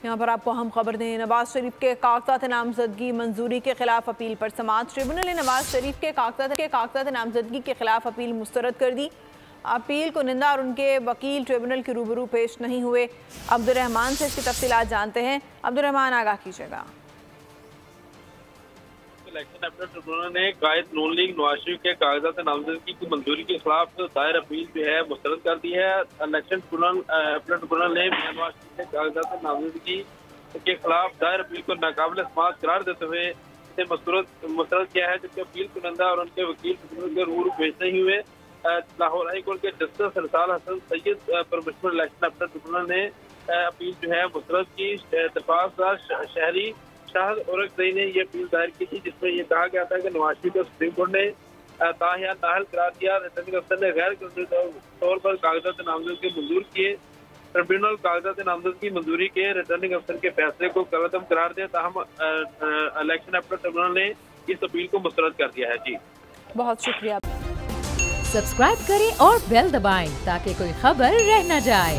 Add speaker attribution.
Speaker 1: यहाँ पर आपको हम खबर दें, नवाज शरीफ के कागजात नामजदगी मंजूरी के खिलाफ अपील पर समाअत। ट्रिब्यूनल ने नवाज शरीफ के कागजात नामजदगी के खिलाफ अपील मुस्तरद कर दी। अपील को निंदा और उनके वकील ट्रिब्यूनल के रूबरू पेश नहीं हुए। अब्दुर्रहमान से इसकी तफसीलात जानते हैं। अब्दुर्रहमान, आगाह कीजिएगा।
Speaker 2: इलेक्शन अपील ट्रिब्यूनल ने कायद नून लीग नवाज शरीफ के कागजात नामजदगी की मंजूरी के खिलाफ दायर अपील जो है मुस्तरद कर दी है। इलेक्शन ट्रिब्यूनल ने नवाज शरीफ के कागजात नामजदगी के खिलाफ दायर अपील को नाकाबिल समाअत करार देते हुए इसे मुस्तरद किया है, जबकि अपील को निंदा और उनके वकील ट्रिब्यूनल के रूबरू पेश नहीं हुए। लाहौर हाई कोर्ट के जस्टिस सरसाल हसन सैयद पर मुश्तमिल इलेक्शन अपील ट्रिब्यूनल ने अपील जो है मुस्तरद की। दरख्वास्तदार शहरी शाहद औरकज़ई ने यह अपील दायर की थी, जिसमें यह कहा गया था कि नवाज शरीफ को सुप्रीम कोर्ट ने ताहिया नाहल करार दिया। रिटर्निंग अफसर ने गैर कानूनी तौर पर कागजात नामजदगी मंजूर किए। ट्रिब्यूनल कागजात नामजदगी मंजूरी के रिटर्निंग अफसर के फैसले को कलअदम करार दिया, ताहम इलेक्शन अपील ट्रिब्यूनल ने इस अपील को मुस्तरद कर दिया है। जी,
Speaker 1: बहुत शुक्रिया।
Speaker 3: सब्सक्राइब करें और बेल दबाएं ताकि कोई खबर रह न जाए।